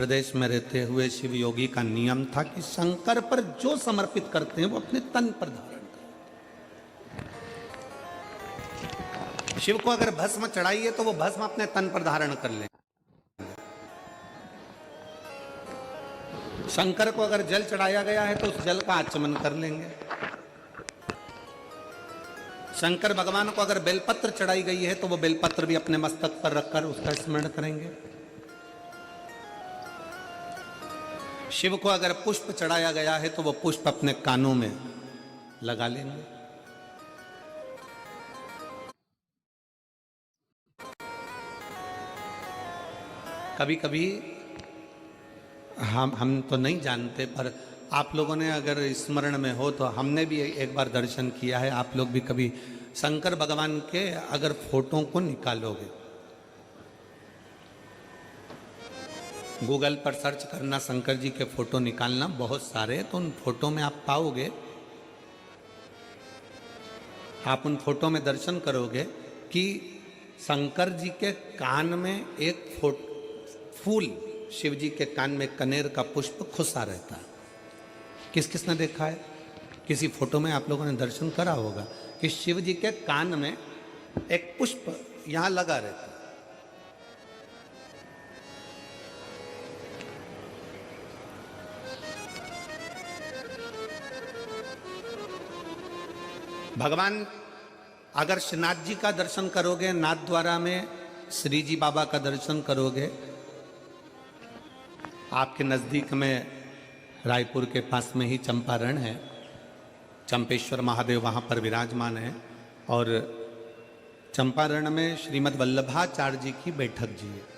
प्रदेश में रहते हुए शिव योगी का नियम था कि शंकर पर जो समर्पित करते हैं वो अपने तन पर धारण करें। शिव को अगर भस्म चढ़ाइए तो वो भस्म अपने तन पर धारण कर ले। शंकर को अगर जल चढ़ाया गया है तो उस जल का आचमन कर लेंगे। शंकर भगवान को अगर बेलपत्र चढ़ाई गई है तो वो बेलपत्र भी अपने मस्तक पर रखकर उसका स्मरण करेंगे। शिव को अगर पुष्प चढ़ाया गया है तो वो पुष्प अपने कानों में लगा लेंगे। कभी कभी हम तो नहीं जानते, पर आप लोगों ने अगर स्मरण में हो तो हमने भी एक बार दर्शन किया है। आप लोग भी कभी शंकर भगवान के अगर फोटो को निकालोगे, गूगल पर सर्च करना शंकर जी के फोटो निकालना, बहुत सारे, तो उन फोटो में आप पाओगे, आप उन फोटो में दर्शन करोगे कि शंकर जी के कान में एक फूल, शिव जी के कान में कनेर का पुष्प खुसा रहता है। किस किसने देखा है? किसी फोटो में आप लोगों ने दर्शन करा होगा कि शिव जी के कान में एक पुष्प यहां लगा रहता है। भगवान अगर श्रीनाथ जी का दर्शन करोगे, नाथ द्वारा में श्री जी बाबा का दर्शन करोगे, आपके नज़दीक में रायपुर के पास में ही चंपारण है, चंपेश्वर महादेव वहाँ पर विराजमान है, और चंपारण में श्रीमद् वल्लभाचार्य जी की बैठक जी है।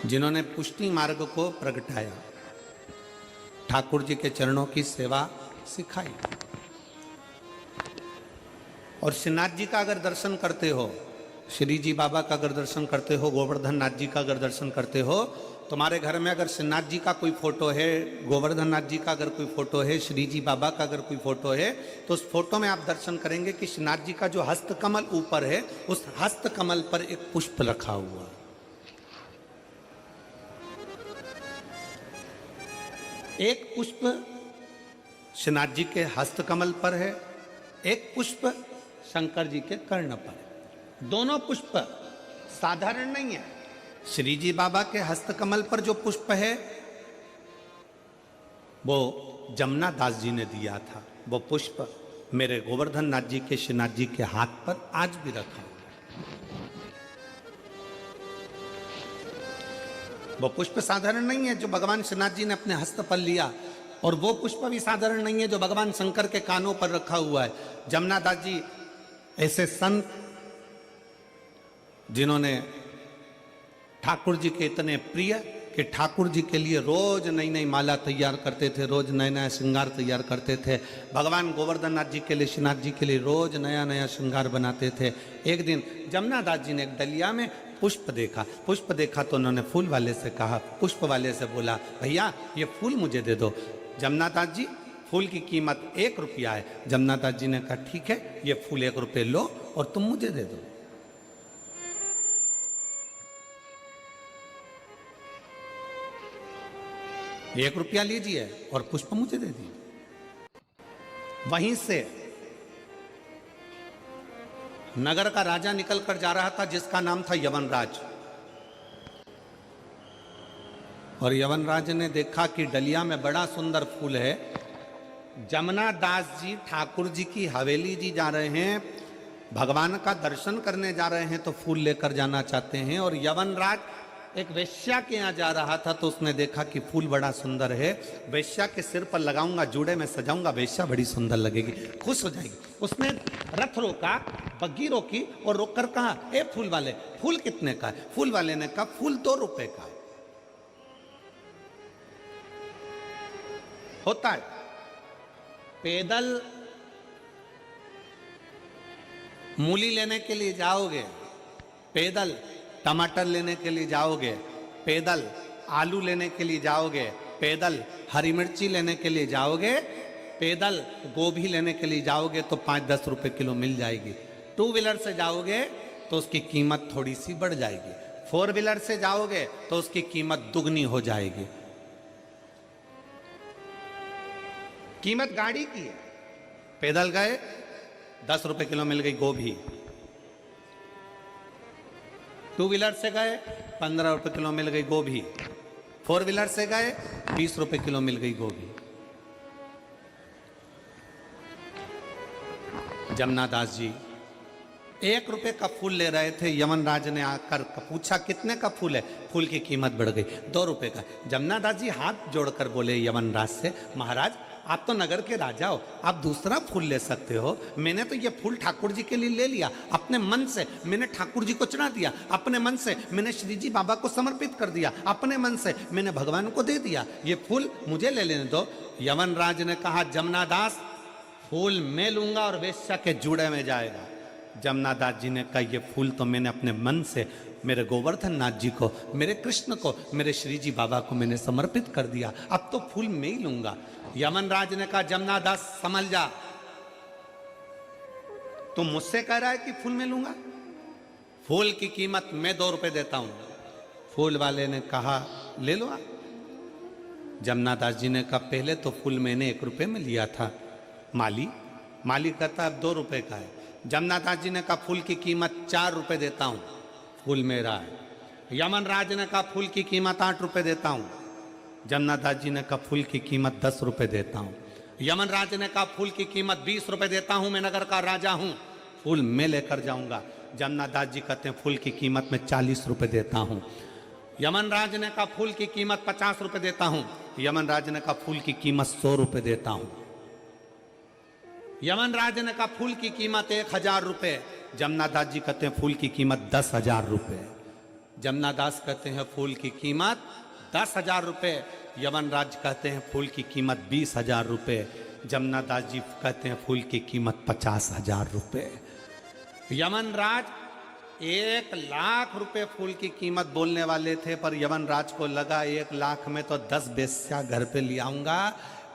जिन्होंने पुष्टि मार्ग को प्रगटाया, ठाकुर जी के चरणों की सेवा सिखाई। और श्रीनाथ जी का अगर दर्शन करते हो, श्री जी बाबा का अगर दर्शन करते हो, गोवर्धन नाथ जी का अगर दर्शन करते हो, तुम्हारे घर में अगर श्रीनाथ जी का कोई फोटो है, गोवर्धन नाथ जी का अगर कोई फोटो है, श्री जी बाबा का अगर कोई फोटो है, तो उस फोटो में आप दर्शन करेंगे कि श्रीनाथ जी का जो हस्तकमल ऊपर है, उस हस्तकमल पर एक पुष्प रखा हुआ है। एक पुष्प श्रीनाथ जी के हस्तकमल पर है, एक पुष्प शंकर जी के कर्ण पर है। दोनों पुष्प साधारण नहीं है। श्री जी बाबा के हस्तकमल पर जो पुष्प है वो जमुना दास जी ने दिया था। वो पुष्प मेरे गोवर्धन नाथ जी के, श्रीनाथ जी के हाथ पर आज भी रखा हुआ। वो पुष्प साधारण नहीं है जो भगवान श्रीनाथ जी ने अपने हस्त पर लिया, और वो पुष्प भी साधारण नहीं है जो भगवान शंकर के कानों पर रखा हुआ है। जमुना दास जी ऐसे संत जिन्होंने ठाकुर जी के इतने प्रिय कि ठाकुर जी के लिए रोज नई नई माला तैयार करते थे, रोज नया नया श्रृंगार तैयार करते थे। भगवान गोवर्धन नाथ जी के लिए, श्रीनाथ जी के लिए रोज नया नया श्रृंगार बनाते थे। एक दिन जमुना दास जी ने एक डलिया में पुष्प देखा तो उन्होंने फूल वाले से कहा, पुष्प वाले से बोला, भैया ये फूल मुझे दे दो। जमुना दास जी, फूल की कीमत 1 रुपया है। जमुना दास जी ने कहा, ठीक है, ये फूल 1 रुपये लो और तुम मुझे दे दो। ये 1 रुपया लीजिए और पुष्प मुझे दे दीजिए। वहीं से नगर का राजा निकल कर जा रहा था जिसका नाम था यवनराज, और यवनराज ने देखा कि डलिया में बड़ा सुंदर फूल है। जमुना दास जी ठाकुर जी की हवेली जी जा रहे हैं, भगवान का दर्शन करने जा रहे हैं, तो फूल लेकर जाना चाहते हैं। और यवनराज एक वेश्या के यहाँ जा रहा था तो उसने देखा कि फूल बड़ा सुंदर है, वेश्या के सिर पर लगाऊंगा, जूड़े में सजाऊंगा, वेश्या बड़ी सुंदर लगेगी, खुश हो जाएगी। उसने रथ रोका, बग्गी रोकी और रोककर कहा, ए फूल वाले, फूल कितने का है? फूल वाले ने कहा, फूल 2 रुपए का है। होता है पैदल मूली लेने के लिए जाओगे, पैदल टमाटर लेने के लिए जाओगे, पैदल आलू लेने के लिए जाओगे, पैदल हरी मिर्ची लेने के लिए जाओगे, पैदल गोभी लेने के लिए जाओगे तो 5-10 रुपए किलो मिल जाएगी। 2 व्हीलर से जाओगे तो उसकी कीमत थोड़ी सी बढ़ जाएगी। 4 व्हीलर से जाओगे तो उसकी कीमत दुगनी हो जाएगी। कीमत गाड़ी की है। पैदल गए 10 रुपए किलो मिल गई गोभी। 2 व्हीलर से गए 15 रुपए किलो मिल गई गोभी। 4 व्हीलर से गए 20 रुपए किलो मिल गई गोभी। जमुना दास जी 1 रुपए का फूल ले रहे थे। यमन राज ने आकर पूछा कितने का फूल है? फूल की कीमत बढ़ गई 2 रुपए का। जमुना दास जी हाथ जोड़कर बोले यमन राज से, महाराज आप तो नगर के राजा हो, आप दूसरा फूल ले सकते हो। मैंने तो ये फूल ठाकुर जी के लिए ले लिया, अपने मन से मैंने ठाकुर जी को चढ़ा दिया, अपने मन से मैंने श्री जी बाबा को समर्पित कर दिया, अपने मन से मैंने भगवान को दे दिया। ये फूल मुझे ले लेने दो। यमन राज ने कहा जमुना दास फूल मैं लूंगा और वेश्या के जूड़े में जाएगा। जमुना दास जी ने कहा ये फूल तो मैंने अपने मन से मेरे गोवर्धन नाथ जी को, मेरे कृष्ण को, मेरे श्री जी बाबा को मैंने समर्पित कर दिया, अब तो फूल मैं ही लूंगा। यमन राज ने कहा जमुना दास समझ जा, तुम मुझसे कह रहा है कि फूल मैं लूंगा? फूल की कीमत मैं 2 रुपए देता हूं। फूल वाले ने कहा ले लो आप। जमुना दास जी ने कहा पहले तो फूल मैंने 1 रुपए में लिया था। माली कहता अब 2 रुपए का है। जमुना दास जी ने कहा फूल की कीमत 4 रुपए देता हूं, फूल मेरा है। यमन राज ने कहा फूल की कीमत 8 रुपए देता हूं। जमुना दास जी ने कहा फूल की कीमत 10 रुपए देता हूं। यमन राज ने कहा फूल की कीमत 20 रुपए देता हूं, मैं नगर का राजा हूं, फूल मैं लेकर जाऊंगा। जमुना दास जी कहते हैं फूल की कीमत में 40 रुपए देता हूं। यमन राज ने कहा फूल की कीमत 50 रुपए देता हूं। यमन राज ने कहा फूल की कीमत 100 रुपए देता हूं। यमन राज ने कहा फूल की कीमत 1000 रुपए। जमुना दास जी कहते हैं फूल की कीमत 10,000 रुपए। जमुना दास कहते हैं फूल की कीमत 10,000 रुपए। यमन राज कहते हैं फूल की कीमत 20,000 रुपए। जमुना दास जी कहते हैं फूल की कीमत 50,000 रुपए। यमन राज 1 लाख रुपए फूल की कीमत बोलने वाले थे, पर यमन राज को लगा 1 लाख में तो 10 बेस्या घर पे ले आऊंगा,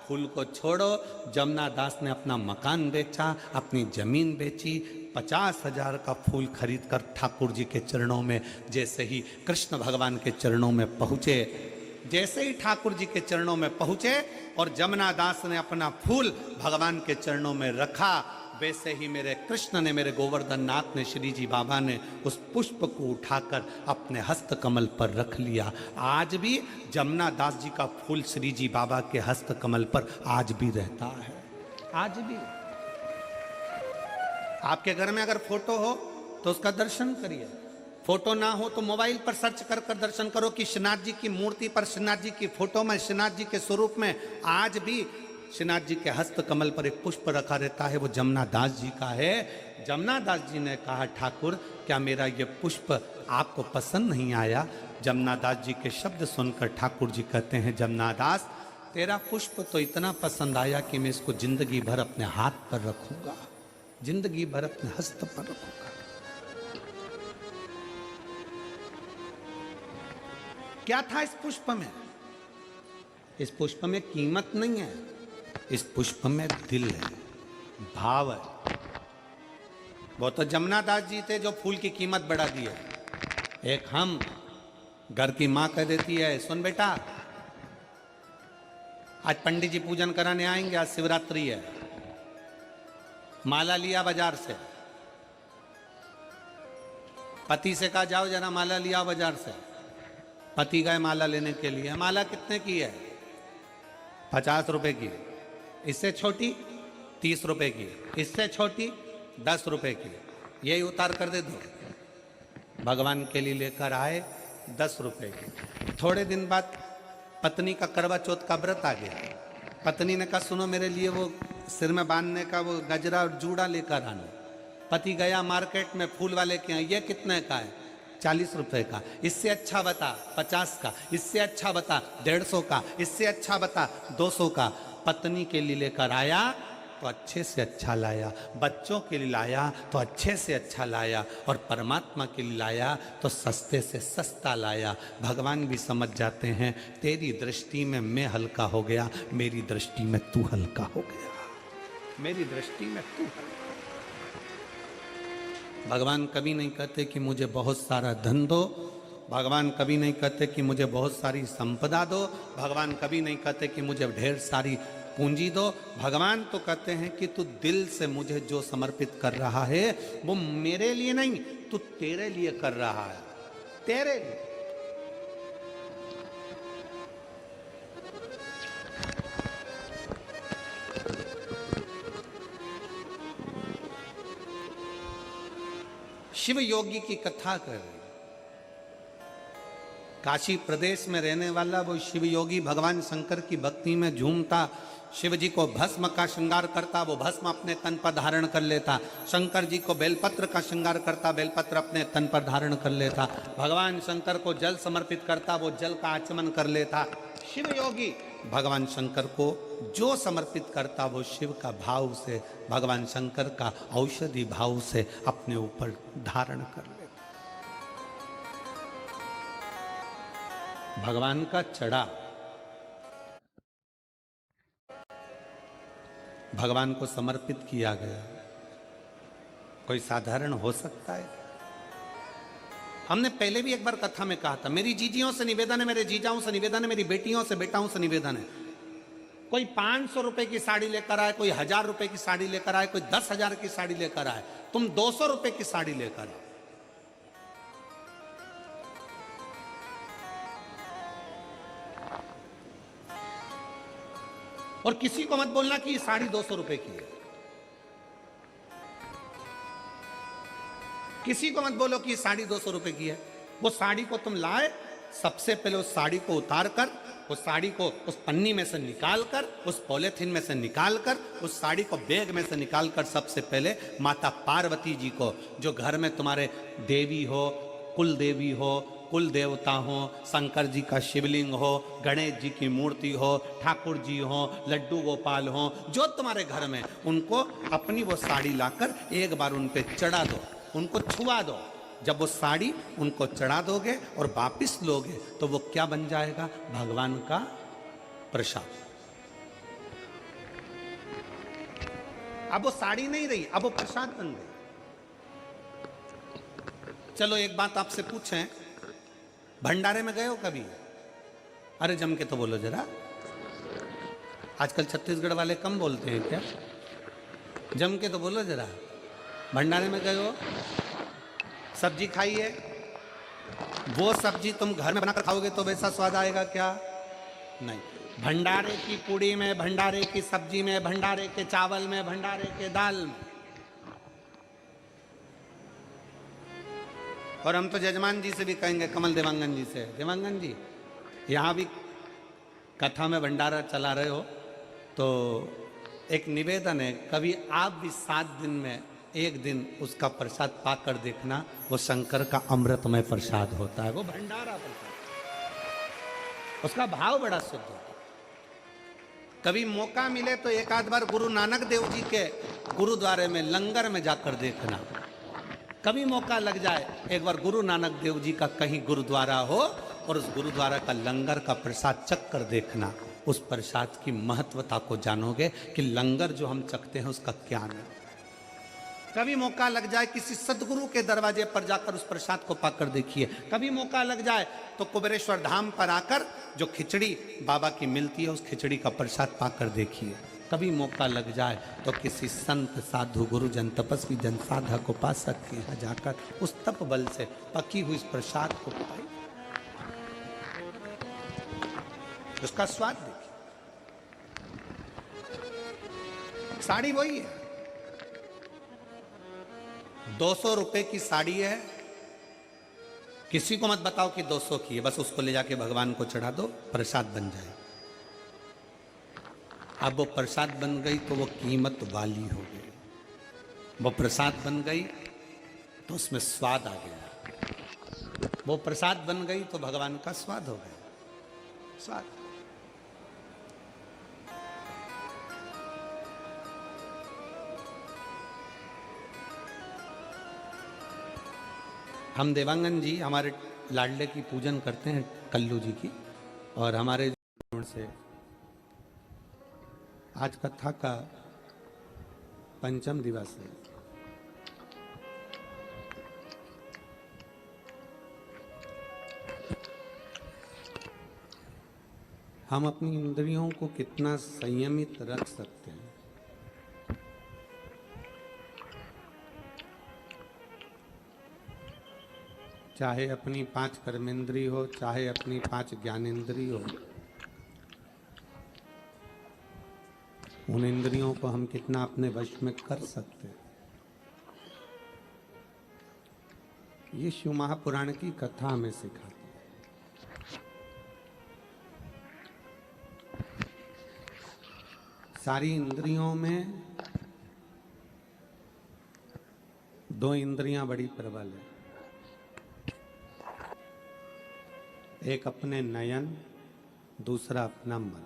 फूल को छोड़ो। जमुना दास ने अपना मकान बेचा, अपनी जमीन बेची, 50,000 का फूल खरीद कर ठाकुर जी के चरणों में जैसे ही कृष्ण भगवान के चरणों में पहुँचे, जैसे ही ठाकुर जी के चरणों में पहुँचे और जमुना दास ने अपना फूल भगवान के चरणों में रखा, वैसे ही मेरे कृष्ण ने, मेरे गोवर्धन नाथ ने, श्री जी बाबा ने उस पुष्प को उठाकर अपने हस्त कमल पर रख लिया। आज भी जमुना दास जी का फूल श्री जी बाबा के हस्त कमल पर आज भी रहता है। आज भी आपके घर में अगर फोटो हो तो उसका दर्शन करिए, फोटो ना हो तो मोबाइल पर सर्च कर कर दर्शन करो कि श्रीनाथ जी की मूर्ति पर, श्रीनाथ जी की फोटो में, श्रीनाथ जी के स्वरूप में आज भी श्रीनाथ जी के हस्त कमल पर एक पुष्प रखा रहता है, वो जमुना दास जी का है। जमुना दास जी ने कहा ठाकुर क्या मेरा ये पुष्प आपको पसंद नहीं आया? जमुना दास जी के शब्द सुनकर ठाकुर जी कहते हैं जमुना दास तेरा पुष्प तो इतना पसंद आया कि मैं इसको जिंदगी भर अपने हाथ पर रखूंगा, जिंदगी भर अपने हस्त पर रखूंगा। क्या था इस पुष्प में? इस पुष्प में कीमत नहीं है, इस पुष्प में दिल है, भाव है। वो तो जमुना दास जी थे जो फूल की कीमत बढ़ा दी है। एक हम घर की मां कह देती है सुन बेटा आज पंडित जी पूजन कराने आएंगे, आज शिवरात्रि है, माला लिया बाजार से। पति से कहा जाओ जरा माला लिया बाजार से। पति गए माला लेने के लिए। माला कितने की है? 50 रुपए की। इससे छोटी 30 रुपए की, इससे छोटी 10 रुपए की। यही उतार कर दे दो। भगवान के लिए लेकर आए 10 रुपए की। थोड़े दिन बाद पत्नी का करवा चौथ का व्रत आ गया। पत्नी ने कहा सुनो मेरे लिए वो सिर में बांधने का वो गजरा और जूड़ा लेकर आना। पति गया मार्केट में फूल वाले के यहाँ, ये कितने का है? 40 रुपए का। इससे अच्छा बता 50 का, इससे अच्छा बता 150 का, इससे अच्छा बता 200 का। पत्नी के लिए लेकर आया तो अच्छे से अच्छा लाया, बच्चों के लिए लाया तो अच्छे से अच्छा लाया, और परमात्मा के लिए लाया तो सस्ते से सस्ता लाया। भगवान भी समझ जाते हैं तेरी दृष्टि में मैं हल्का हो गया, मेरी दृष्टि में तू हल्का हो गया। मेरी दृष्टि में तू है। भगवान कभी नहीं कहते कि मुझे बहुत सारा धन दो, भगवान कभी नहीं कहते कि मुझे बहुत सारी संपदा दो, भगवान कभी नहीं कहते कि मुझे ढेर सारी पूंजी दो। भगवान तो कहते हैं कि तू दिल से मुझे जो समर्पित कर रहा है वो मेरे लिए नहीं, तू तेरे लिए कर रहा है, तेरे लिए। शिव योगी की कथा कर रही, काशी प्रदेश में रहने वाला वो शिव योगी भगवान शंकर की भक्ति में झूमता, शिव जी को भस्म का श्रृंगार करता, वो भस्म अपने तन पर धारण कर लेता, शंकर जी को बेलपत्र का श्रृंगार करता, बेलपत्र अपने तन पर धारण कर लेता, भगवान शंकर को जल समर्पित करता, वो जल का आचमन कर लेता। शिव योगी भगवान शंकर को जो समर्पित करता वो शिव का भाव से, भगवान शंकर का औषधि भाव से अपने ऊपर धारण कर लेता। भगवान का चढ़ा भगवान को समर्पित किया गया, कोई साधारण हो सकता है? हमने पहले भी एक बार कथा में कहा था, मेरी जीजियों से निवेदन है, मेरे जीजाओं से निवेदन है, मेरी बेटियों से बेटाओं से निवेदन है, कोई 500 रुपए की साड़ी लेकर आए, कोई 1000 रुपए की साड़ी लेकर आए, कोई 10,000 की साड़ी लेकर आए, तुम 200 रुपए की साड़ी लेकर आओ। और किसी को मत बोलना कि ये साड़ी 200 रुपए की है, किसी को मत बोलो कि ये साड़ी 200 रुपए की है। वो साड़ी को तुम लाए, सबसे पहले उस साड़ी को उतार कर, उस साड़ी को उस पन्नी में से निकाल कर, उस पॉलिथीन में से निकाल कर, उस साड़ी को बैग में से निकाल कर सबसे पहले माता पार्वती जी को, जो घर में तुम्हारे देवी हो, कुल देवी हो, कुल देवता हो, शंकर जी का शिवलिंग हो, गणेश जी की मूर्ति हो, ठाकुर जी हो, लड्डू गोपाल हो, जो तुम्हारे घर में, उनको अपनी वो साड़ी लाकर एक बार उन पे चढ़ा दो, उनको छुआ दो। जब वो साड़ी उनको चढ़ा दोगे और वापिस लोगे तो वो क्या बन जाएगा? भगवान का प्रसाद। अब वो साड़ी नहीं रही, अब वो प्रसाद बन गई। चलो एक बात आपसे पूछें, भंडारे में गए हो कभी? अरे जम के तो बोलो जरा, आजकल छत्तीसगढ़ वाले कम बोलते हैं क्या? जम के तो बोलो जरा। भंडारे में गए हो, सब्जी खाई है, वो सब्जी तुम घर में बनाकर खाओगे तो वैसा स्वाद आएगा क्या? नहीं। भंडारे की पूड़ी में, भंडारे की सब्जी में, भंडारे के चावल में, भंडारे के दाल में। और हम तो जजमान जी से भी कहेंगे, कमल देवांगन जी से, देवांगन जी यहाँ भी कथा में भंडारा चला रहे हो तो एक निवेदन है, कभी आप भी 7 दिन में एक दिन उसका प्रसाद पाकर देखना, वो शंकर का अमृतमय प्रसाद होता है, वो भंडारा प्रसाद, उसका भाव बड़ा शुद्ध होता है। कभी मौका मिले तो एक आध बार गुरु नानक देव जी के गुरुद्वारे में लंगर में जाकर देखना, कभी मौका लग जाए एक बार गुरु नानक देव जी का कहीं गुरुद्वारा हो और उस गुरुद्वारा का लंगर का प्रसाद चख कर देखना, उस प्रसाद की महत्वता को जानोगे कि लंगर जो हम चखते हैं उसका क्या है। कभी मौका लग जाए किसी सदगुरु के दरवाजे पर जाकर उस प्रसाद को पाकर देखिए, कभी मौका लग जाए तो कुबेरेश्वर धाम पर आकर जो खिचड़ी बाबा की मिलती है उस खिचड़ी का प्रसाद पाकर देखिए, कभी मौका लग जाए तो किसी संत साधु गुरुजन तपस्वी जन साधक उपासक के यहाँ जाकर उस तप बल से पकी हुई इस प्रसाद को पाइए, उसका स्वाद देखिए। साड़ी वही है, 200 रुपए की साड़ी है, किसी को मत बताओ कि 200 की है, बस उसको ले जाके भगवान को चढ़ा दो, प्रसाद बन जाए। अब वो प्रसाद बन गई तो वो कीमत वाली हो गई, वो प्रसाद बन गई तो उसमें स्वाद आ गया, वो प्रसाद बन गई तो भगवान का स्वाद हो गया, स्वाद। हम देवांगन जी हमारे लाडले की पूजन करते हैं, कल्लू जी की, और हमारे। 8 कथा का पंचम दिवस है। हम अपनी इंद्रियों को कितना संयमित रख सकते हैं। चाहे अपनी 5 कर्मेंद्री हो, चाहे अपनी 5 ज्ञानेंद्री हो, उन इंद्रियों को हम कितना अपने वश में कर सकते हैं। ये शिव महापुराण की कथा हमें सिखाती है। सारी इंद्रियों में 2 इंद्रियां बड़ी प्रबल है। एक अपने नयन, दूसरा अपना मन।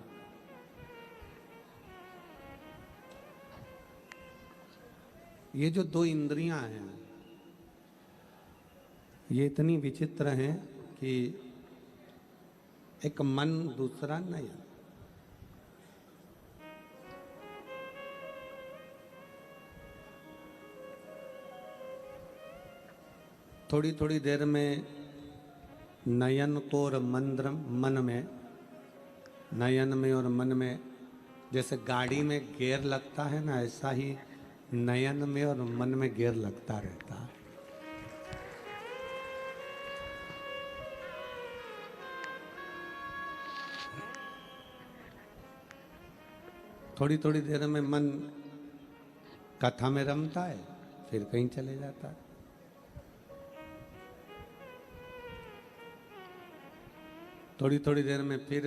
ये जो 2 इंद्रियां हैं, ये इतनी विचित्र हैं कि एक मन, दूसरा नयन। थोड़ी थोड़ी देर में नयन को और मन में, नयन में और मन में जैसे गाड़ी में गियर लगता है ना, ऐसा ही नयन में और मन में गियर लगता रहता है। थोड़ी थोड़ी देर में मन कथा में रमता है, फिर कहीं चले जाता है। थोड़ी थोड़ी देर में फिर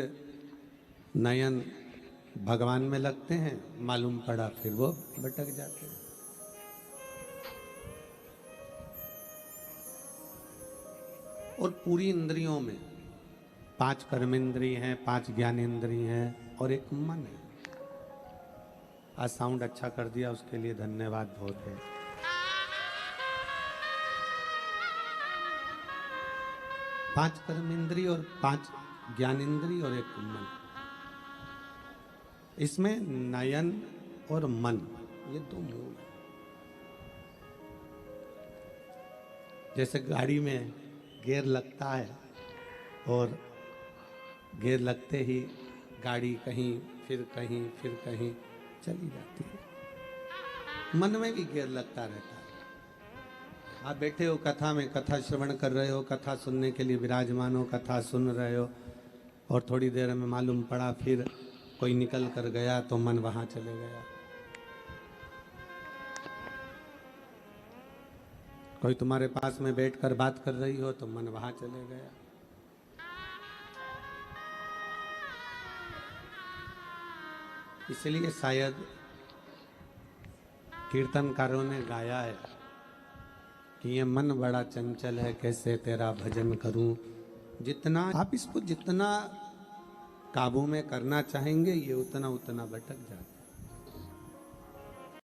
नयन भगवान में लगते हैं, मालूम पड़ा फिर वो भटक जाते हैं। और पूरी इंद्रियों में 5 कर्मेंद्री हैं, 5 ज्ञानेंद्री हैं और एक मन है। आज साउंड अच्छा कर दिया, उसके लिए धन्यवाद बहुत है। पांच कर्मेंद्री और 5 ज्ञानेंद्री और एक मन। इसमें नयन और मन, ये 2 मूल है। जैसे गाड़ी में गियर लगता है और गियर लगते ही गाड़ी कहीं फिर कहीं चली जाती है। मन में भी गियर लगता रहता है। आप बैठे हो कथा में, कथा श्रवण कर रहे हो, कथा सुनने के लिए विराजमान हो, कथा सुन रहे हो और थोड़ी देर में मालूम पड़ा फिर कोई निकल कर गया तो मन वहां चले गया। कोई तुम्हारे पास में बैठकर बात कर रही हो तो मन वहां चले गया। इसलिए शायद कीर्तनकारों ने गाया है कि ये मन बड़ा चंचल है, कैसे तेरा भजन करूं। जितना आप इसको जितना काबू में करना चाहेंगे, ये उतना भटक जाता है।